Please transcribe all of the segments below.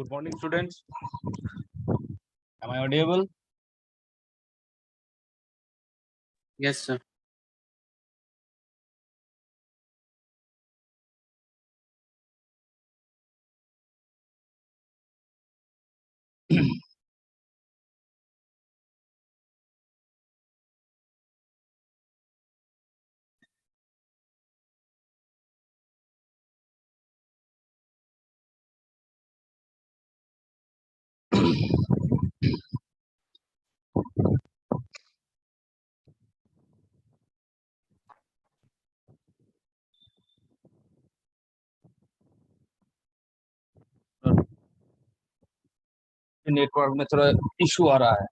Good morning, students. Am I audible? Yes, sir. Network में थोड़ा issue आ रहा है.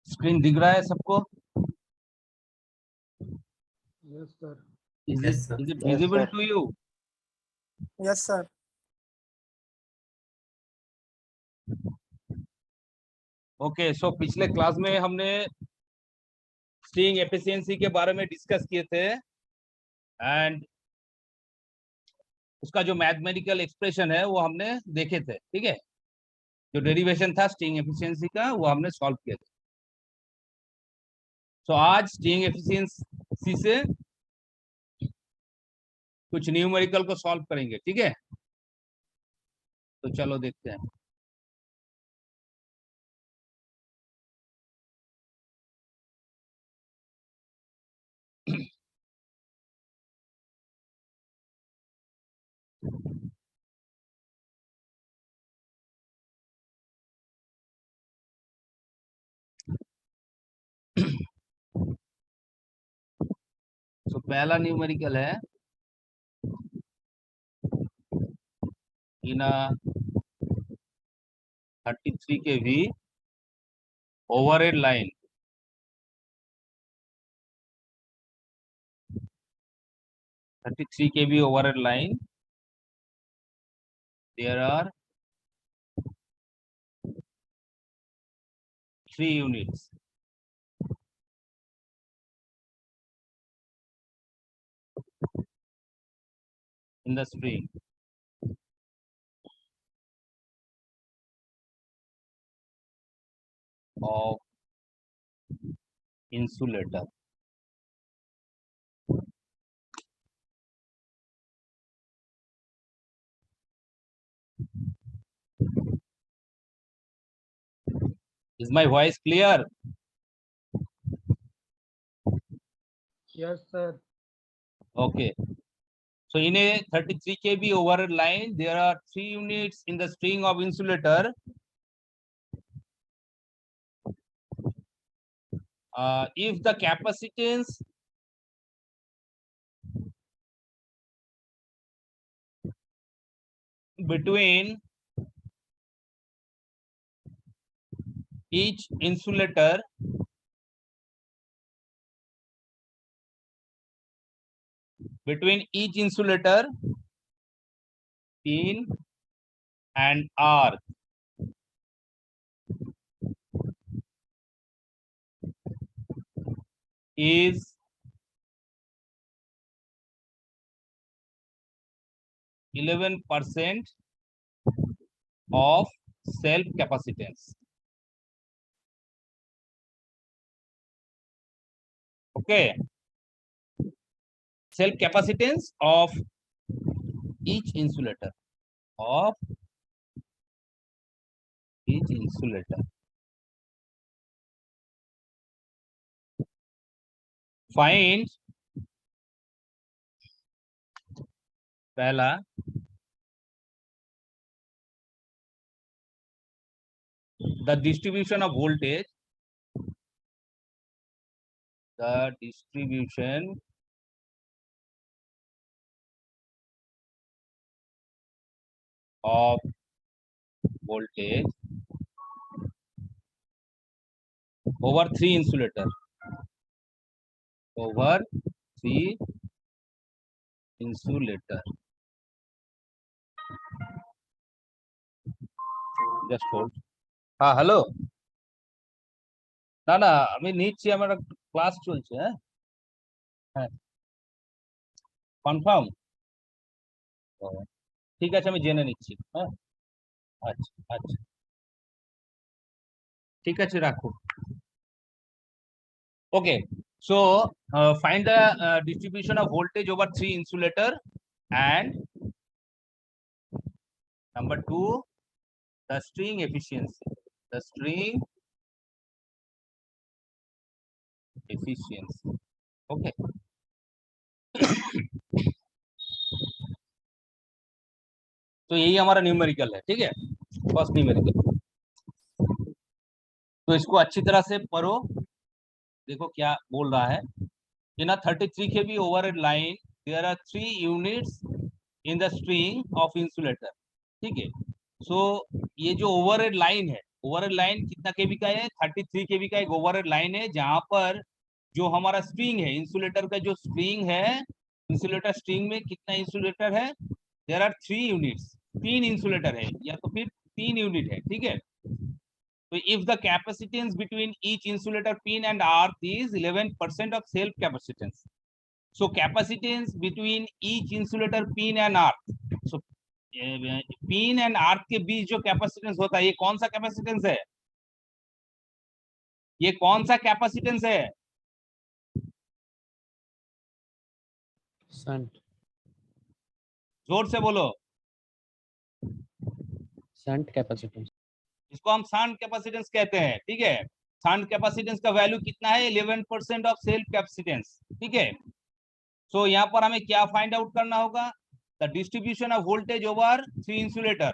स्क्रीन दिख रहा है सबको? Yes, sir. Yes, sir. Is it Yes, visible sir. to you? Yes, sir. Okay, so पिछले क्लास में हमने स्ट्रिंग एफिशिएंसी के बारे में डिस्कस किए थे एंड उसका जो मैथमेटिकल एक्सप्रेशन है वो हमने देखे थे. ठीक है, जो डेरिवेशन था स्ट्रिंग एफिशिएंसी का वो हमने सॉल्व किया था. सो आज स्ट्रिंग एफिशिएंसी से कुछ न्यूमेरिकल को सॉल्व करेंगे. ठीक है, तो चलो देखते हैं. तो पहला न्यूमेरिकल है इन 33 kV overhead line. 33 kV overhead line. There are 3 units. In the spring of insulator. Is my voice clear? Yes, sir. Okay. So in a 33 kV overhead line, there are 3 units in the string of insulator. If the capacitance between each insulator pin and arc is 11% of self capacitance. Okay, self capacitance of each insulator Find पहला the distribution of voltage, the distribution of voltage over three insulator, over three insulator. Just hold. हाँ hello, না না আমি নিচ্ছি, আমার class চলছে। হ্যাঁ হ্যাঁ কনফার্ম, ঠিক আছে আমি জেনে নিচ্ছি। হ্যাঁ আচ্ছা আচ্ছা ঠিক আছে রাখো। Okay, so find the distribution of voltage over three insulator, and number two, the string efficiency. The string efficiency. Okay. तो यही हमारा न्यूमेरिकल है, ठीक है, फर्स्ट न्यूमेरिकल। तो इसको अच्छी तरह से पढ़ो, देखो क्या बोल रहा है। In a 33 kV overhead line, there are 3 units in the string of insulator, ठीक है। सो ये जो ओवरहेड लाइन है, ओवरहेड लाइन कितना केवी का है? 33 केवी का एक ओवरहेड लाइन है, जहां पर जो हमारा स्ट्रिंग है, इंसुलेटर का जो स्ट्रिंग है, इंसुलेटर स्ट्रिंग में कितना इंसुलेटर है? देयर आर 3 यूनिट्स, 3 इंसुलेटर है, या तो फिर 3 यूनिट है, ठीक है। तो if the capacitance between each insulator pin and earth is 11% of self capacitance, so capacitance between each insulator pin and earth, so pin and earth के बीच जो कैपेसिटेंस होता है, ये कौन सा कैपेसिटेंस है? ये कौन सा कैपेसिटेंस है? शंट। जोर से बोलो। Shunt capacitance. इसको हम शंट कैपेसिटेंस कहते हैं, ठीक है। शंट कैपेसिटेंस का वैल्यू कितना है? 11% ऑफ सेल्फ कैपेसिटेंस, ठीक है। सो यहाँ पर हमें क्या फाइंड आउट करना होगा? The distribution of voltage over 3 insulator.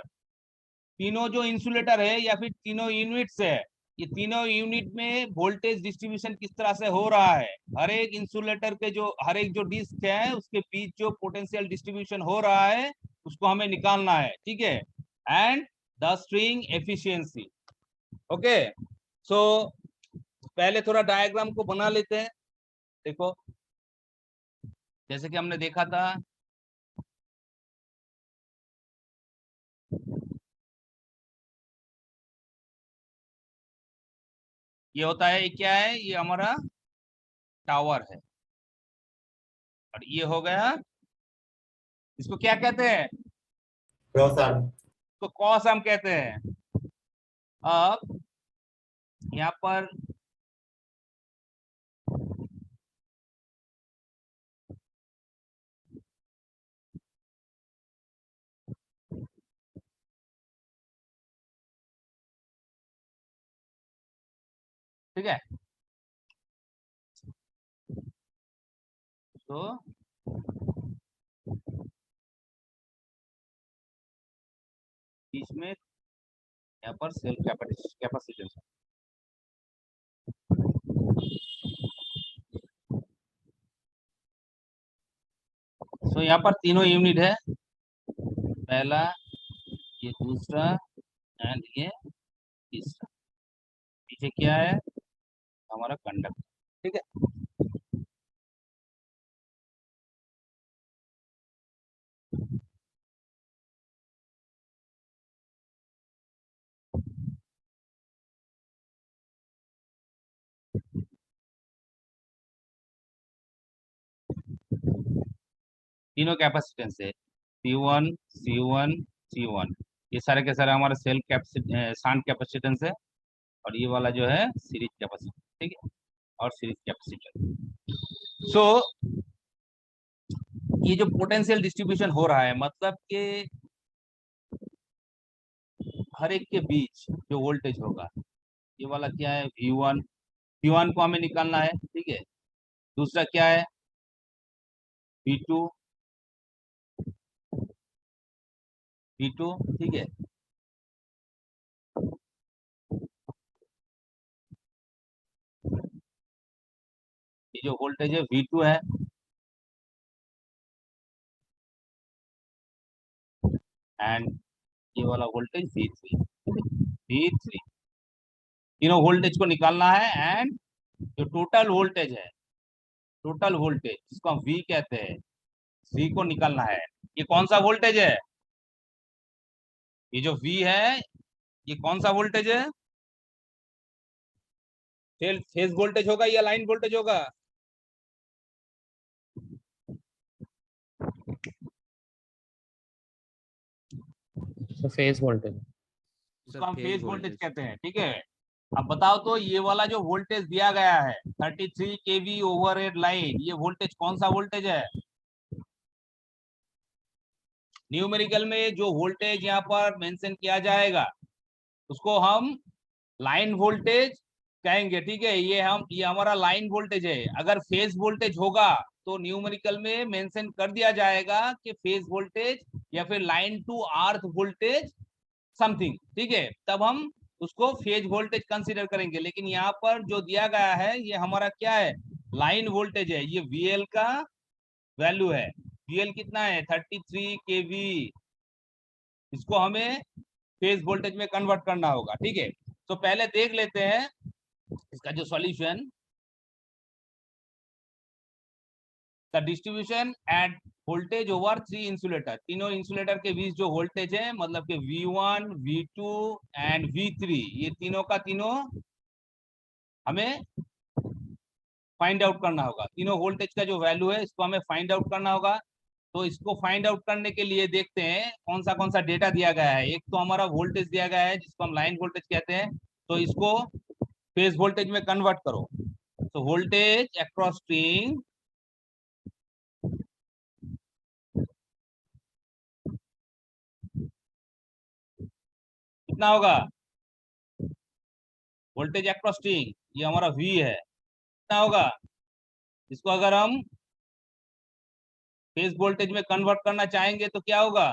तीनों जो इंसुलेटर है या फिर तीनों यूनिट्स है, ये तीनों यूनिट में वोल्टेज डिस्ट्रीब्यूशन किस तरह से हो रहा है? हर एक इंसुलेटर के जो हर एक जो डिस्क है, उसके बीच जो पोटेंशियल डिस्ट्रीब्यूशन हो रहा है, उसको हमें निकालना है, ठीक है। And the string efficiency. Okay, so पहले थोड़ा डायग्राम को बना लेते हैं। देखो जैसे कि हमने देखा था, ये होता है, ये क्या है? ये हमारा टावर है, और ये हो गया, इसको क्या कहते हैं? तो कॉस हम कहते हैं। अब यहाँ पर ठीक है, तो बीच में यहाँ पर सेल्फ कैपेसिटेंस। सो यहाँ पर तीनों यूनिट है, पहला, ये दूसरा, एंड ये तीसरा। पीछे क्या है? हमारा कंडक्टर, ठीक है। तीनों कैपेसिटेंस है, C1 C1 C1, ये सारे के सारे हमारे सेल्फ कैपेसिटेंस, शंट कैपेसिटेंस है, और ये वाला जो है सीरीज कैपेसिटेंस, ठीक है, और सीरीज कैपेसिटर। सो ये जो पोटेंशियल डिस्ट्रीब्यूशन हो रहा है, मतलब कि हर एक के बीच जो वोल्टेज होगा, ये वाला क्या है? V1, V1 को हमें निकालना है, ठीक है। दूसरा क्या है? V2, V2, ठीक है। ये जो वोल्टेज है V2 है, एंड ये वाला वोल्टेज V3, V3। तीनों वोल्टेज को निकालना है, एंड जो टोटल वोल्टेज है, टोटल वोल्टेज जिसको हम V कहते हैं, V को निकालना है। ये कौन सा वोल्टेज है? ये जो V है, ये कौन सा वोल्टेज है? फेज वोल्टेज होगा या लाइन वोल्टेज होगा? तो फेज वोल्टेज। इसको हम फेज वोल्टेज कहते हैं, ठीक है। अब बताओ तो ये वाला जो वोल्टेज दिया गया है 33 kV ओवरहेड लाइन, ये वोल्टेज कौन सा वोल्टेज है? न्यूमेरिकल में जो वोल्टेज यहाँ पर मेंशन किया जाएगा उसको हम लाइन वोल्टेज कहेंगे, ठीक है। ये हमारा लाइन वोल्टेज है। अगर फेज वोल्टेज होगा तो न्यूमेरिकल में मेंशन कर दिया जाएगा कि फेज वोल्टेज या फिर line to earth voltage something, ठीक है, तब हम उसको फेज वोल्टेज कंसीडर करेंगे। लेकिन यहाँ पर जो दिया गया है ये हमारा क्या है? लाइन वोल्टेज है। ये VL का वैल्यू है। VL कितना है? 33 kV। इसको हमें फेज वोल्टेज में कन्वर्ट करना होगा, ठीक है। तो पहले देख लेते हैं इसका जो solution. The distribution at voltage over 3 insulator, तीनों इंसुलेटर के बीच जो वोल्टेज है, मतलब कि V1, V2 एंड V3, ये तीनों का तीनों हमें फाइंड आउट करना होगा। तीनों वोल्टेज का जो वैल्यू है इसको हमें फाइंड आउट करना होगा। तो इसको फाइंड आउट करने के लिए देखते हैं कौन सा डेटा दिया गया है। एक तो हमारा वोल्टेज दिया गया है जिसको हम लाइन वोल्टेज कहते हैं, तो इसको फेज वोल्टेज में कन्वर्ट करो। तो वोल्टेज अक्रॉस स्ट्रिंग कितना होगा? वोल्टेज अक्रॉस स्ट्रिंग ये हमारा V है, कितना होगा? इसको अगर हम फेज वोल्टेज में कन्वर्ट करना चाहेंगे तो क्या होगा?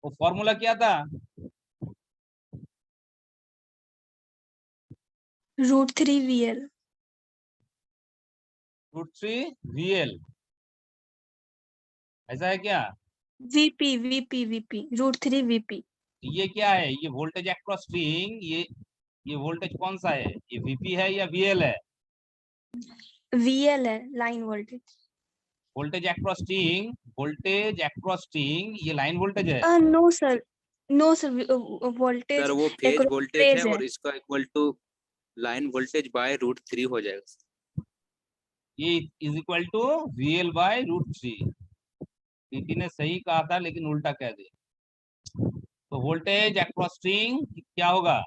वो फॉर्मूला क्या था? √3 VL। √3 VL, ऐसा है क्या? VP √3 VP। ये क्या है? ये वोल्टेज अक्रॉस स्ट्रिंग, ये वोल्टेज कौन सा है? ये VP है या VL है? VL है, line voltage. Voltage across string ये लाइन वोल्टेज है। No sir, no sir, voltage sir वो फेज वोल्टेज फेज है है। और इसका equal to line voltage by √3 हो जाएगा। ये is equal to VL by √3। टीटी ने सही कहा था लेकिन उल्टा कह दिया। तो वोल्टेज अक्रॉस स्ट्रिंग क्या होगा?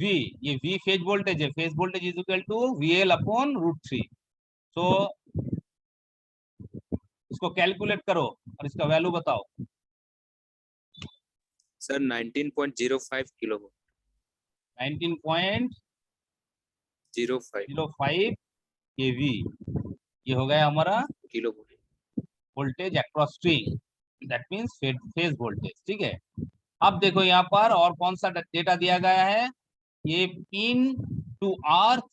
V, ये V फेज वोल्टेज है। Phase voltage is equal to VL upon √3। तो इसको कैलकुलेट करो और इसका वैल्यू बताओ। सर 19.05 किलो 19.05 kV, ये हो गया हमारा kilo voltage across string, that means phase voltage, ठीक है। अब देखो यहाँ पर और कौन सा डेटा दिया गया है। ये पिन टू अर्थ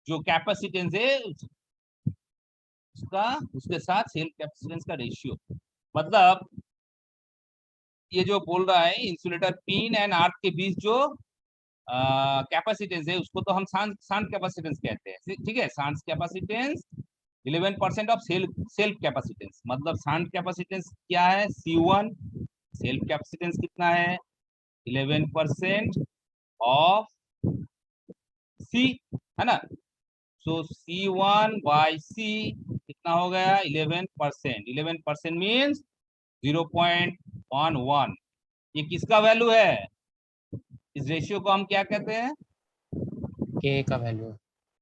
जो कैपेसिटेंस है उसका, उसके साथ सेल्फ कैपेसिटेंस का रेशियो, मतलब ये जो बोल रहा है इंसुलेटर पिन एंड अर्थ के बीच जो कैपेसिटेंस है उसको तो हम शांत कैपेसिटेंस कहते हैं, ठीक है। शांत कैपेसिटेंस 11% ऑफ सेल्फ कैपेसिटेंस, मतलब शांत कैपेसिटेंस क्या है? C1। सेल्फ कैपेसिटेंस कितना है? 11% ऑफ C, है ना। सो C1 बाई C कितना हो गया? 11%। 11% मीन्स 0.11। ये किसका वैल्यू है? इस रेशियो को हम क्या कहते हैं? के का वैल्यू।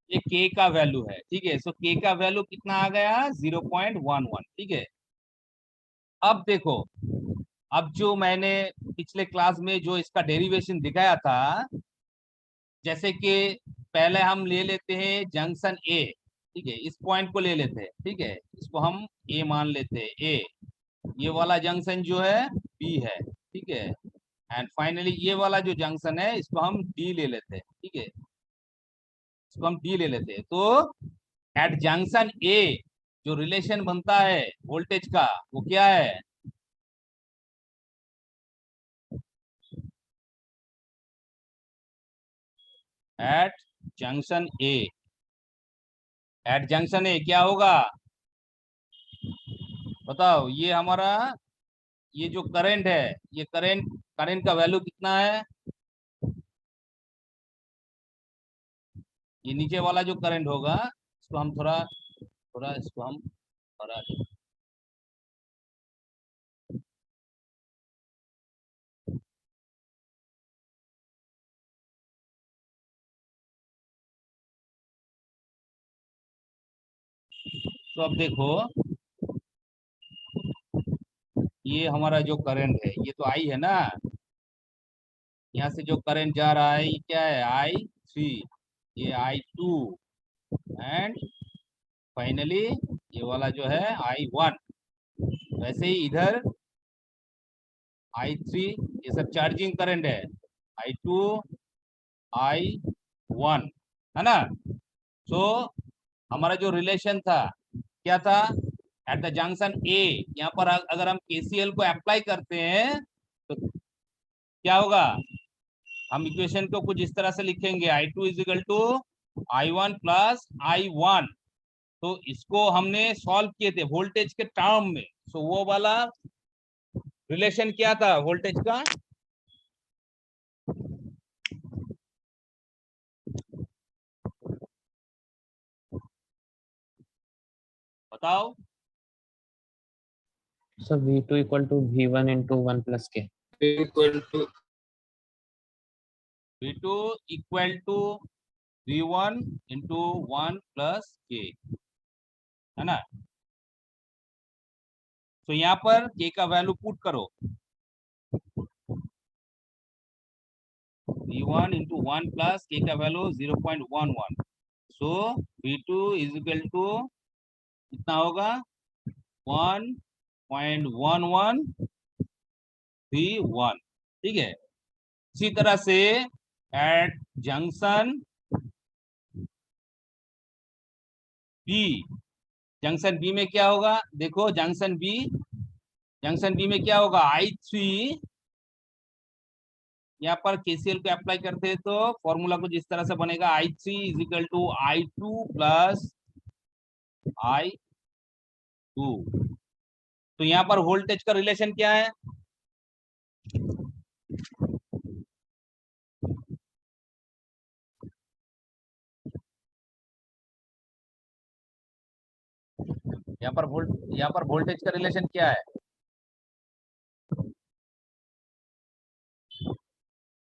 ये K का वैल्यू है, ठीक है। सो K का वैल्यू कितना आ गया? 0.11, ठीक है। अब देखो, अब जो मैंने पिछले क्लास में जो इसका डेरिवेशन दिखाया था, जैसे कि पहले हम ले लेते हैं जंक्शन A, ठीक है, इस पॉइंट को ले लेते हैं, ठीक है, इसको हम ए मान लेते हैं, ए, ये वाला जंक्शन जो है बी है, ठीक है, एंड फाइनली ये वाला जो जंक्शन है इसको हम डी ले लेते हैं, ठीक है, इसको हम डी ले लेते हैं। तो एट जंक्शन ए जो रिलेशन बनता है वोल्टेज का वो क्या है, एट जंक्शन ए, एट जंक्शन ए क्या होगा बताओ, ये हमारा ये जो करंट है, ये करंट करंट का वैल्यू कितना है, ये नीचे वाला जो करंट होगा इसको हम थोड़ा थोड़ा इसको हम थोड़ा तो अब देखो ये हमारा जो करंट है ये तो आई है ना, यहाँ से जो करंट जा रहा है ये क्या है, I3, ये I2 एंड फाइनली ये वाला जो है I1। वैसे ही इधर I3 ये सब चार्जिंग करंट है, I2 I1 है ना। सो हमारा जो रिलेशन था क्या था, एट द जंक्शन ए, यहाँ पर अगर हम केसीएल को अप्लाई करते हैं तो क्या होगा, हम इक्वेशन को कुछ इस तरह से लिखेंगे, I2 is equal to I1 plus I1। तो इसको हमने सॉल्व किए थे वोल्टेज के टर्म में, सो वो वाला रिलेशन क्या था वोल्टेज का, बताओ। So V2 equal to V1 into 1 plus K. Equal to V2 equal to V1 into 1 plus K, है ना। तो यहाँ पर K का वैल्यू पुट करो, V1 इंटू 1 प्लस K का value 0.11, so V2 is equal to कितना होगा 1.11 V1, ठीक है। इसी तरह से at junction B, junction B में क्या होगा, देखो जंक्शन बी में क्या होगा, I3, यहाँ पर केसीएल को अप्लाई करते हैं तो फॉर्मूला कुछ इस तरह से बनेगा, I3 is equal to I2 plus I2। तो यहाँ पर वोल्टेज का रिलेशन क्या है, यहाँ पर वोल्टेज का रिलेशन क्या है,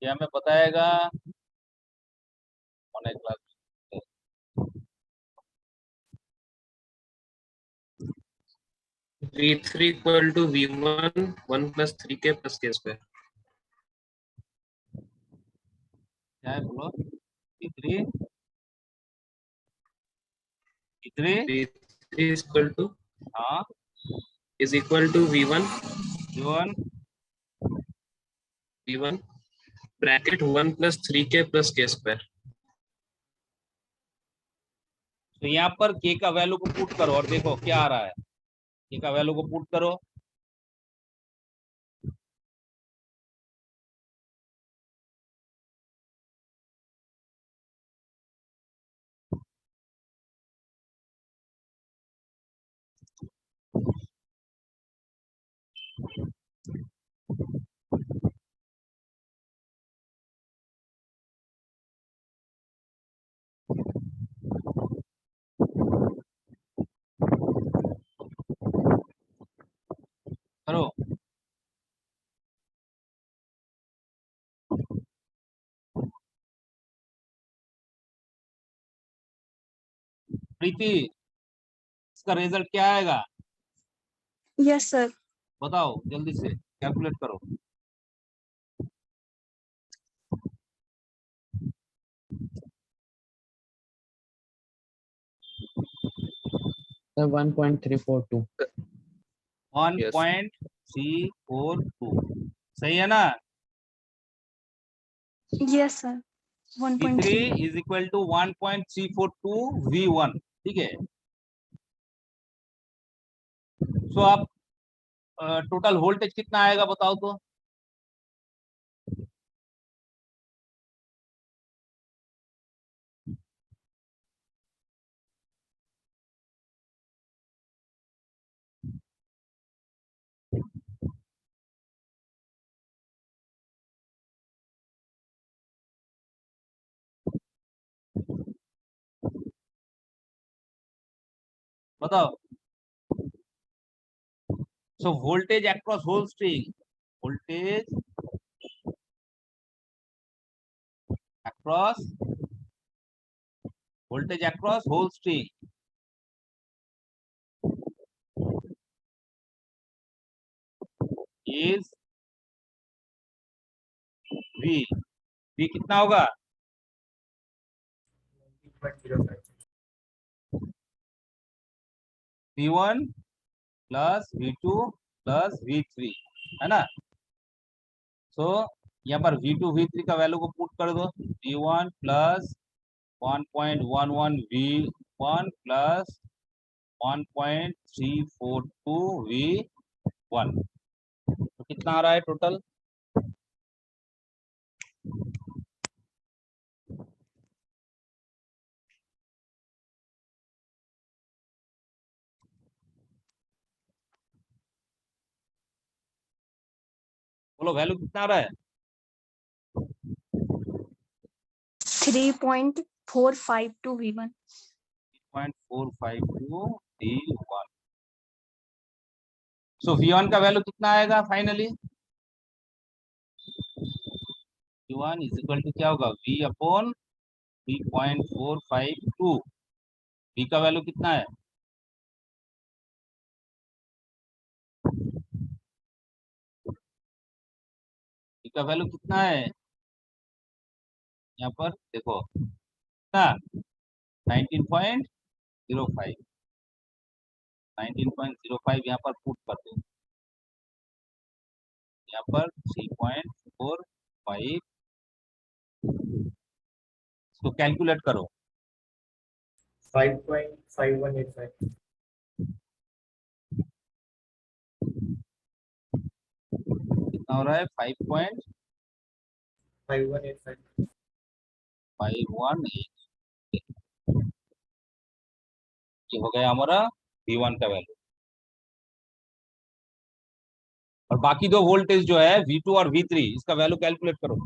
ये हमें बताएगा online class. V3 equal to V1 1 plus 3K plus K square. क्या है बोलो, V3 V3 इक्वल टू हाँ is equal to V1 bracket 1 plus 3K plus K square. तो यहाँ पर K का वैल्यू को पुट करो और देखो क्या आ रहा है, K का वैल्यू को पुट करो, करो। प्रीति इसका रिजल्ट क्या आएगा यस सर। बताओ, जल्दी से कैलकुलेट करो। Sir, 1.342. 1.342 सही है ना? Yes, sir. V3 1.3. Is equal to 1.342 V1, ठीक है। सो आप टोटल वोल्टेज कितना आएगा बताओ तो? बताओ। So voltage across whole string, voltage across whole string is V। V कितना होगा? V1 plus V2 plus V3, है ना? सो यहाँ पर V2 V3 का वैल्यू को पुट कर दो। V1 plus 1.11 V1 plus 1.342 V1, तो कितना आ रहा है टोटल? बोलो वैल्यू कितना आ रहा है? 3.452 V1. 0.452 V1। सो V1 का वैल्यू कितना आएगा finally? V1 is equal to क्या होगा? V upon 3.452। V का वैल्यू कितना है? V का वैल्यू कितना है? यहाँ पर देखो कितना, 19.05, 19.05 यहाँ पर पुट कर दो। यहाँ पर 3.45, इसको कैलकुलेट करो। 5.5185. कितना हो रहा है? 5185. 5.51, ये हो गया हमारा V1 का वैल्यू। और बाकी दो वोल्टेज जो है V2 और V3, इसका वैल्यू कैलकुलेट करो।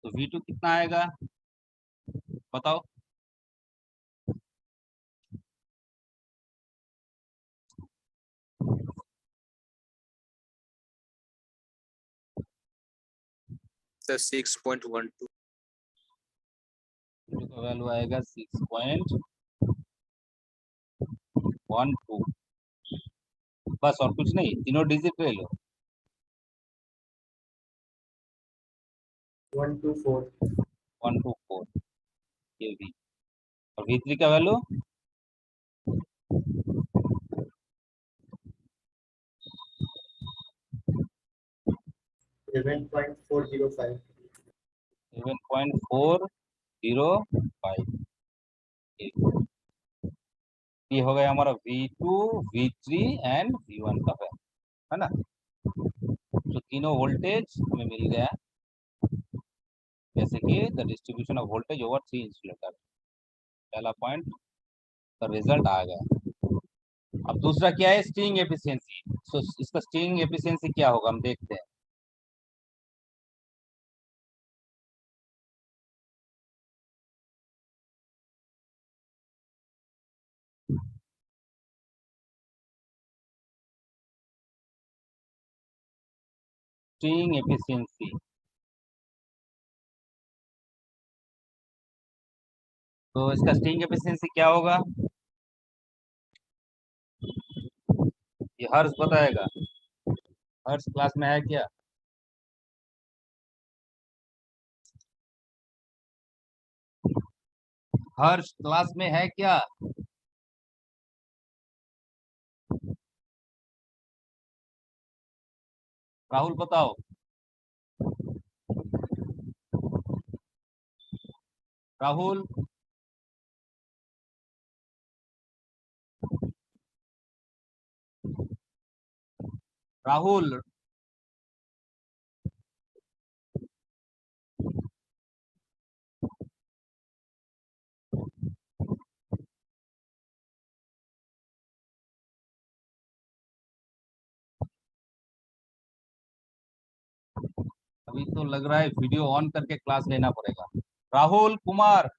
तो V2 कितना आएगा बताओ? सर 6.12। V2 का वैल्यू आएगा 6.12, बस और कुछ नहीं, तीनों डिजिट ले लो। 124. 124 kV। और V3 का वैल्यू 11.405. 7.405। ये हो गया हमारा V2, V3 एंड V1 का वैल्यू, है ना? तो तीनों वोल्टेज हमें मिल गया, जैसे कि the distribution of voltage over 3 insulator. पहला पॉइंट का रिजल्ट आ गया। अब दूसरा क्या है? String efficiency. सो इसका स्ट्रिंग एफिशिएंसी क्या होगा हम देखते हैं। स्ट्रिंग एफिशिएंसी, तो इसका स्ट्रिंग एफिशिएंसी क्या होगा? ये हर्ष बताएगा। हर्ष क्लास में है क्या? हर्ष क्लास में है क्या? राहुल बताओ। राहुल, राहुल, अभी तो लग रहा है वीडियो ऑन करके क्लास लेना पड़ेगा। Rahul Kumar,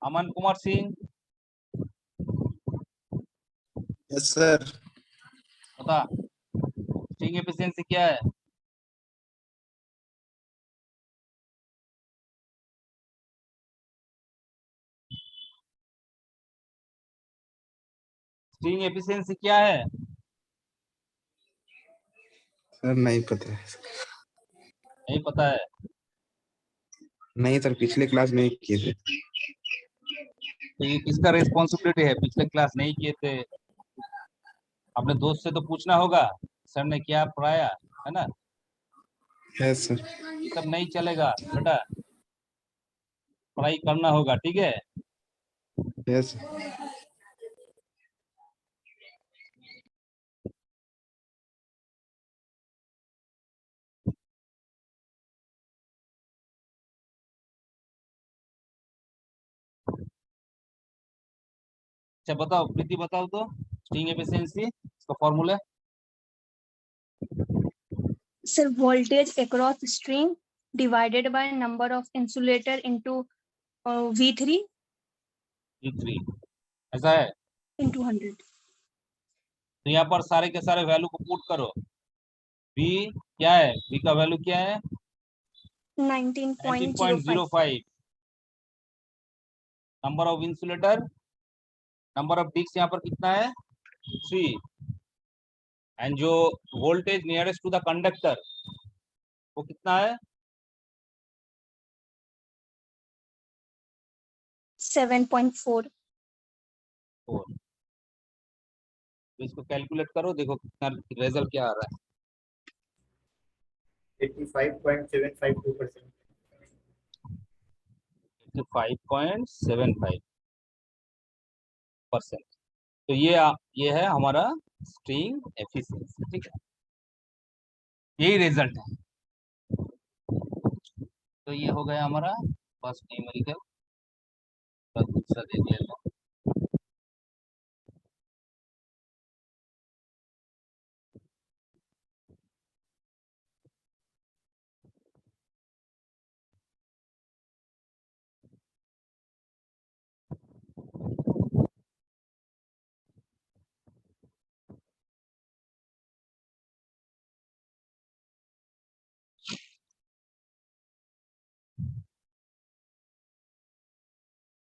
Aman Kumar Singh, yes sir. बता स्ट्रिंग एफिशिएंसी क्या है? स्ट्रिंग एफिशिएंसी क्या है? सर नहीं पता है। नहीं पता है? नहीं सर, पिछले क्लास में ही किए थे। तो ये किसका रिस्पॉन्सिबिलिटी है? पिछले क्लास नहीं किए थे, अपने दोस्त से तो पूछना होगा सर ने क्या पढ़ाया, है ना? Yes sir. ये सब नहीं चलेगा बेटा, पढ़ाई करना होगा, ठीक है? यस। अच्छा बताओ प्रीति, बताओ तो स्ट्रिंग एफिशिएंसी इसका formula. Sir, voltage across string divided by number of insulator into V3 V3 ऐसा है। into 100. तो यहाँ पर सारे के सारे वैल्यू को पुट करो। V क्या है? V का वैल्यू क्या है? 19.05. 19.05। Number of insulator, number of disc यहाँ पर कितना है? 3। एंड जो voltage nearest to the conductor वो कितना है? 7.4. 4। तो इसको कैलकुलेट करो, देखो कितना रिजल्ट क्या आ रहा है। 85.752%. 5.75%। तो ये है हमारा स्ट्रिंग एफिशिएंसी, ठीक है? यही रिजल्ट है। तो ये हो गया हमारा फर्स्ट न्यूमेरिकल। दूसरा देख लेते हैं।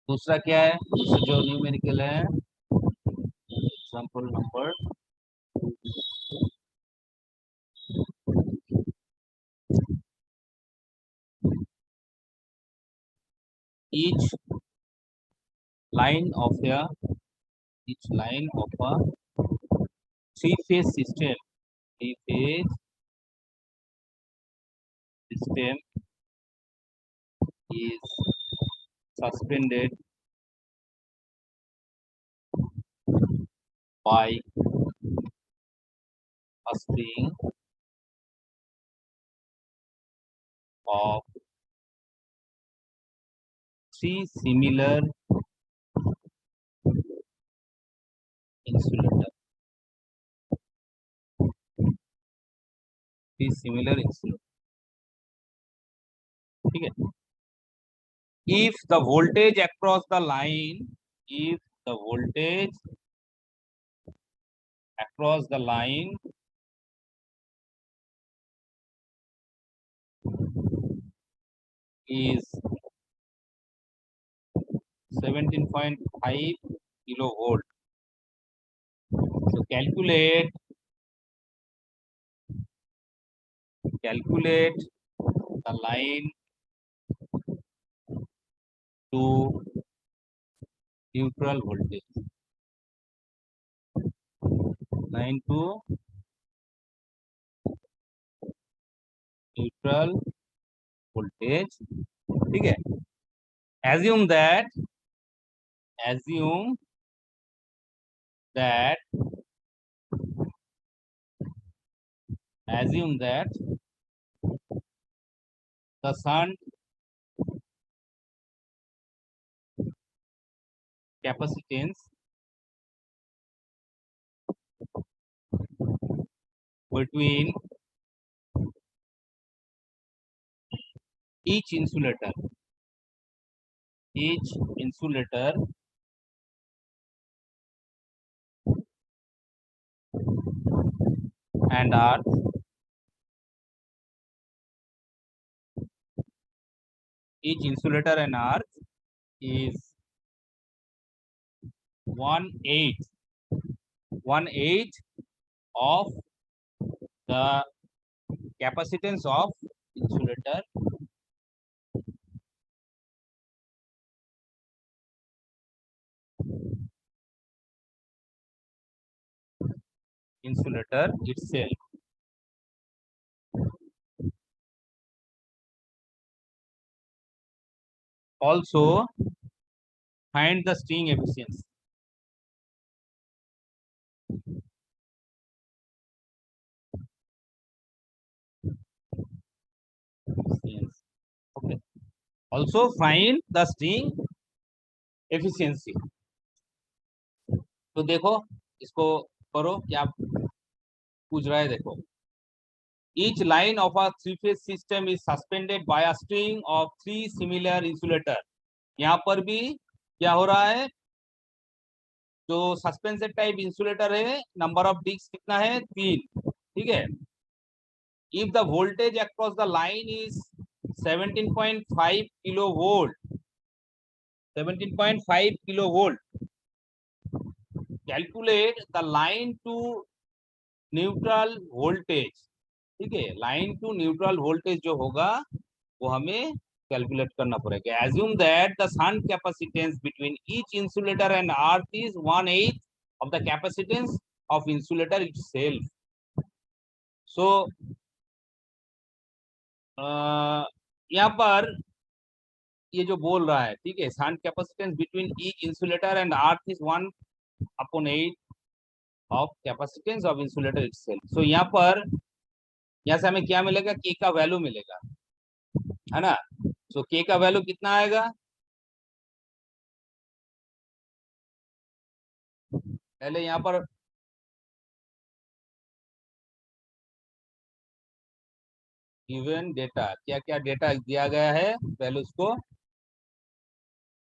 दूसरा क्या है? दूसरा जो न्यूमेरिकल है, example number 2। each line of a three-phase system is suspended by a string of three similar insulator. ठीक है? If the voltage across the line is is 17.5 kilovolt. So calculate the line to neutral voltage. Line to neutral voltage. ठीक है. Assume that the shunt capacitance between each insulator and earth is 1/8 of the capacitance of insulator itself. Also find the string efficiency. Okay. Also find the string efficiency. तो देखो इसको करो क्या पूछ रहा है. देखो, each line of a three-phase system is suspended by a string of 3 similar insulator. यहाँ पर भी क्या हो रहा है, जो सस्पेंशन टाइप इंसुलेटर है, नंबर ऑफ डिस्क कितना है, 3. ठीक है. If the voltage across the line is 17.5 kilovolt, 17.5 kilovolt, calculate the line to neutral voltage. ठीक है. लाइन टू न्यूट्रल वोल्टेज जो होगा वो हमें कैलकुलेट करना पड़ेगा. Assume that the shunt capacitance between each insulator and earth is 1/8 of the capacitance of insulator itself. So यहाँ पर ये जो बोल रहा है, ठीक है, shunt capacitance between each insulator and earth is 1/8 of capacitance of insulator itself. So यहाँ पर यहाँ से हमें क्या मिलेगा, K का वैल्यू मिलेगा, है ना. सो K का वैल्यू कितना आएगा, पहले यहाँ पर गिवन डेटा, क्या क्या डेटा दिया गया है, पहले उसको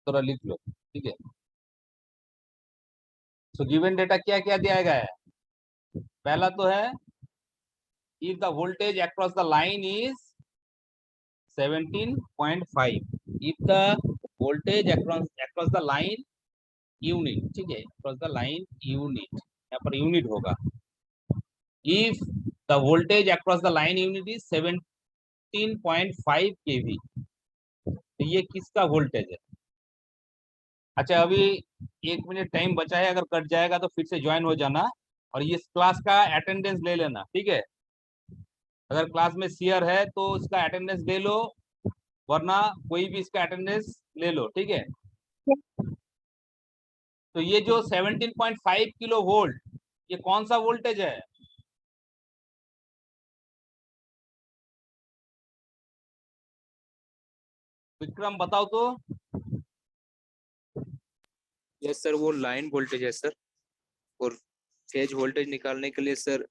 थोड़ा लिख लो. ठीक है. सो गिवन डेटा क्या क्या दिया गया है. पहला तो है if the voltage across the line is 17.5, if the voltage across the line unit, ठीक है, across the line unit, यहाँ पर यूनिट होगा. if the voltage across the line unit is 17.5 kV, तो ये किसका वोल्टेज है. अच्छा, अभी 1 मिनट टाइम बचा है, अगर कट जाएगा तो फिर से ज्वाइन हो जाना और ये क्लास का अटेंडेंस ले लेना. ठीक है. अगर क्लास में शेयर है तो इसका अटेंडेंस ले लो, वरना कोई भी इसका अटेंडेंस ले लो. ठीक है. तो ये जो 17.5 किलो वोल्ट, ये कौन सा वोल्टेज है. विक्रम बताओ तो. यस सर, वो लाइन वोल्टेज है सर, और फेज वोल्टेज निकालने के लिए sir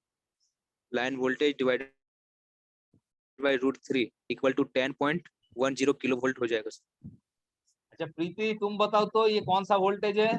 line voltage divided by √3 equal to 10.10 kilovolt हो जाएगा सर. अच्छा प्रीति, तुम बताओ तो ये कौन सा वोल्टेज है.